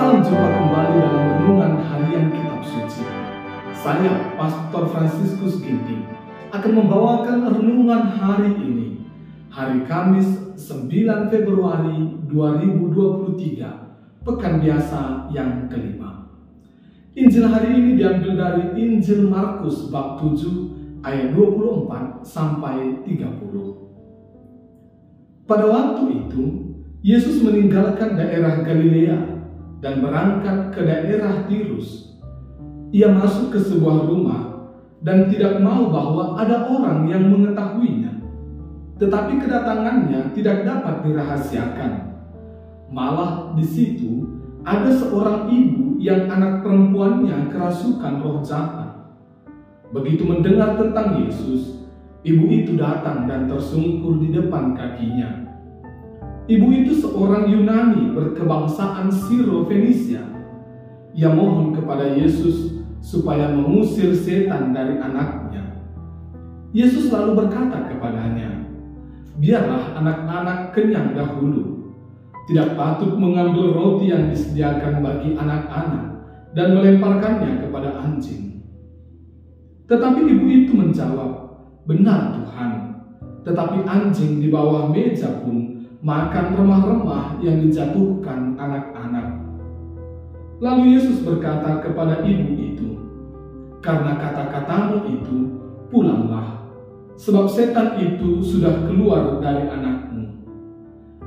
Salam jumpa kembali dalam renungan harian Kitab Suci. Saya, Pastor Fransiskus Ginting, akan membawakan renungan hari ini, hari Kamis 9 Februari 2023, Pekan Biasa yang kelima. Injil hari ini diambil dari Injil Markus bab 7 ayat 24 sampai 30. Pada waktu itu, Yesus meninggalkan daerah Galilea dan berangkat ke daerah Tirus. Ia masuk ke sebuah rumah dan tidak mau bahwa ada orang yang mengetahuinya. Tetapi kedatangannya tidak dapat dirahasiakan. Malah di situ ada seorang ibu yang anak perempuannya kerasukan roh jahat. Begitu mendengar tentang Yesus, ibu itu datang dan tersungkur di depan kakinya. Ibu itu seorang Yunani berkebangsaan Siro-Fenisia. Ia mohon kepada Yesus supaya mengusir setan dari anaknya. Yesus lalu berkata kepadanya, "Biarlah anak-anak kenyang dahulu. Tidak patut mengambil roti yang disediakan bagi anak-anak dan melemparkannya kepada anjing." Tetapi ibu itu menjawab, "Benar Tuhan, tetapi anjing di bawah meja pun makan remah-remah yang dijatuhkan anak-anak." Lalu Yesus berkata kepada ibu itu, "Karena kata-katamu itu, pulanglah, sebab setan itu sudah keluar dari anakmu."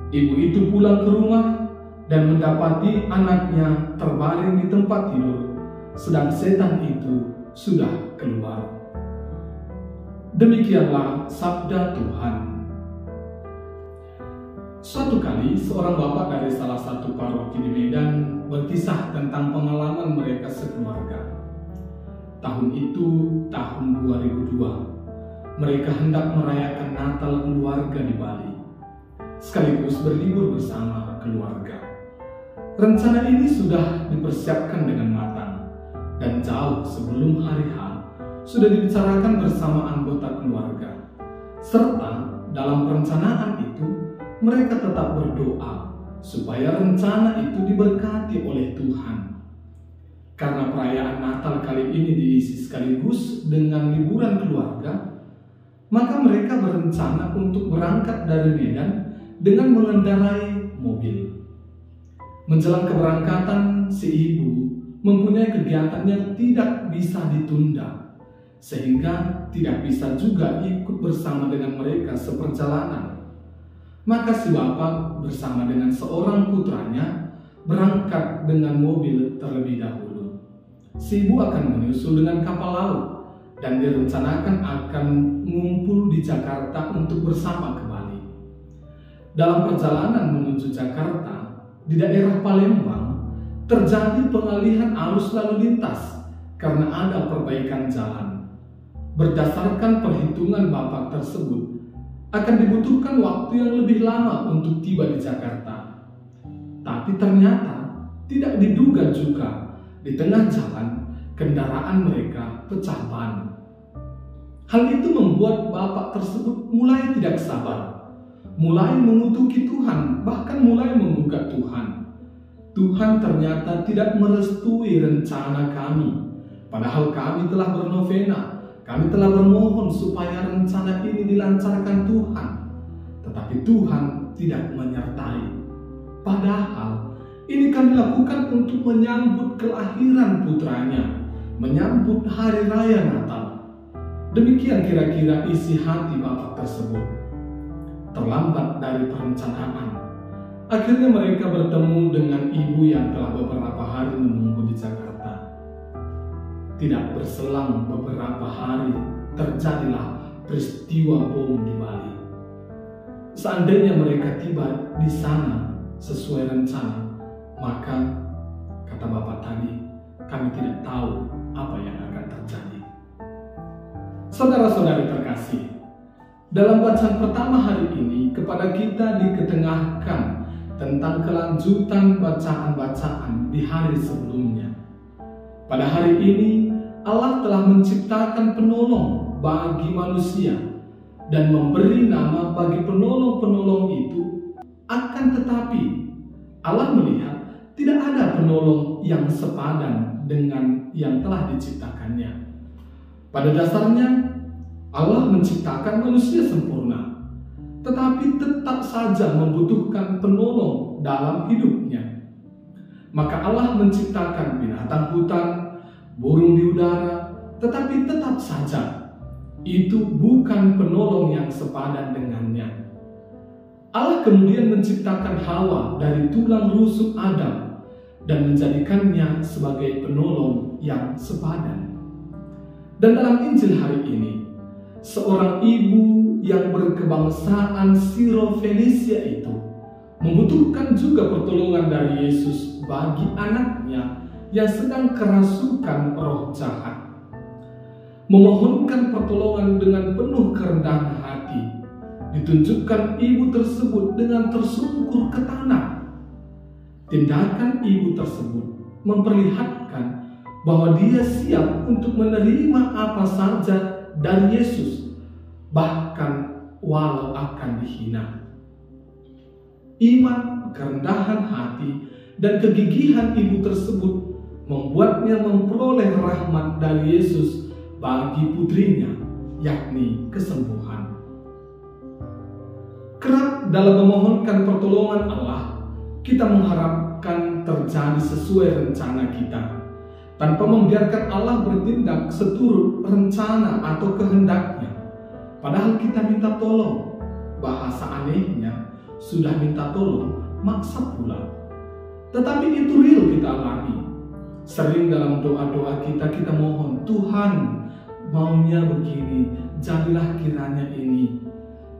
Ibu itu pulang ke rumah dan mendapati anaknya terbaring di tempat tidur, sedang setan itu sudah keluar. Demikianlah sabda Tuhan. Suatu kali, seorang bapak dari salah satu paroki di Medan berkisah tentang pengalaman mereka sekeluarga. Tahun itu, tahun 2002, mereka hendak merayakan Natal keluarga di Bali, sekaligus berlibur bersama keluarga. Rencana ini sudah dipersiapkan dengan matang, dan jauh sebelum hari H sudah dibicarakan bersama anggota keluarga. Serta dalam perencanaan itu, mereka tetap berdoa supaya rencana itu diberkati oleh Tuhan. Karena perayaan Natal kali ini diisi sekaligus dengan liburan keluarga, maka mereka berencana untuk berangkat dari Medan dengan mengendarai mobil. Menjelang keberangkatan, si ibu mempunyai kegiatan yang tidak bisa ditunda, sehingga tidak bisa juga ikut bersama dengan mereka seperjalanan. Maka si bapak bersama dengan seorang putranya berangkat dengan mobil terlebih dahulu. Si ibu akan menyusul dengan kapal laut dan direncanakan akan mengumpul di Jakarta untuk bersama ke Bali. Dalam perjalanan menuju Jakarta, di daerah Palembang, terjadi pengalihan arus lalu lintas karena ada perbaikan jalan. Berdasarkan perhitungan bapak tersebut, akan dibutuhkan waktu yang lebih lama untuk tiba di Jakarta. Tapi ternyata tidak diduga juga di tengah jalan kendaraan mereka pecah ban. Hal itu membuat bapak tersebut mulai tidak sabar, mulai mengutuki Tuhan, bahkan mulai menggugat Tuhan. Tuhan ternyata tidak merestui rencana kami, padahal kami telah bernovena. Kami telah bermohon supaya rencana ini dilancarkan Tuhan, tetapi Tuhan tidak menyertai. Padahal ini kami lakukan untuk menyambut kelahiran putranya, menyambut hari raya Natal. Demikian kira-kira isi hati bapak tersebut. Terlambat dari perencanaan, akhirnya mereka bertemu dengan ibu yang telah beberapa hari menunggu di Jakarta. Tidak berselang beberapa hari, terjadilah peristiwa bom di Bali. Seandainya mereka tiba di sana sesuai rencana, maka, kata bapak tadi, kami tidak tahu apa yang akan terjadi. Saudara-saudari terkasih, dalam bacaan pertama hari ini kepada kita diketengahkan tentang kelanjutan bacaan-bacaan di hari sebelumnya. Pada hari ini, Allah telah menciptakan penolong bagi manusia dan memberi nama bagi penolong-penolong itu. Akan tetapi, Allah melihat tidak ada penolong penolong yang sepadan dengan yang telah diciptakannya. Pada dasarnya, Allah menciptakan manusia sempurna, tetapi tetap saja membutuhkan penolong dalam hidupnya. Maka Allah menciptakan binatang hutan, burung di udara, tetapi tetap saja itu bukan penolong yang sepadan dengannya. Allah kemudian menciptakan Hawa dari tulang rusuk Adam dan menjadikannya sebagai penolong yang sepadan. Dan dalam Injil hari ini, seorang ibu yang berkebangsaan Siro-Fenisia itu membutuhkan juga pertolongan dari Yesus bagi anaknya yang sedang kerasukan roh jahat. Memohonkan pertolongan dengan penuh kerendahan hati, ditunjukkan ibu tersebut dengan tersungkur ke tanah. Tindakan ibu tersebut memperlihatkan bahwa dia siap untuk menerima apa saja dari Yesus, bahkan walau akan dihina. Iman, kerendahan hati, dan kegigihan ibu tersebut membuatnya memperoleh rahmat dari Yesus bagi putrinya, yakni kesembuhan. Kerap dalam memohonkan pertolongan Allah, kita mengharapkan terjadi sesuai rencana kita, tanpa membiarkan Allah bertindak seturut rencana atau kehendaknya. Padahal kita minta tolong, bahasa anehnya, sudah minta tolong, maksa pula. Tetapi itu real kita alami. Sering dalam doa-doa kita mohon, Tuhan maunya begini, jadilah kiranya ini.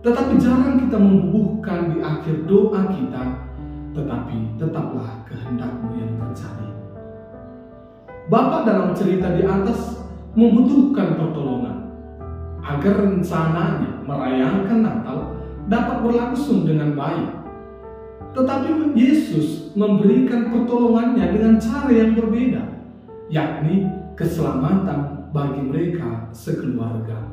Tetapi jarang kita membubuhkan di akhir doa kita, tetapi tetaplah kehendak-Mu yang terjadi. Bapa dalam cerita di atas membutuhkan pertolongan agar rencananya merayakan Natal dapat berlangsung dengan baik. Tetapi Yesus memberikan pertolongannya dengan cara yang berbeda, yakni keselamatan bagi mereka sekeluarga.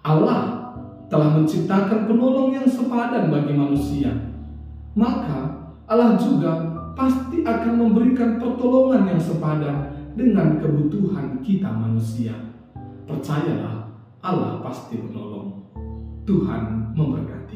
Allah telah menciptakan penolong yang sepadan bagi manusia, maka Allah juga pasti akan memberikan pertolongan yang sepadan dengan kebutuhan kita manusia. Percayalah, Allah pasti menolong. Tuhan memberkati.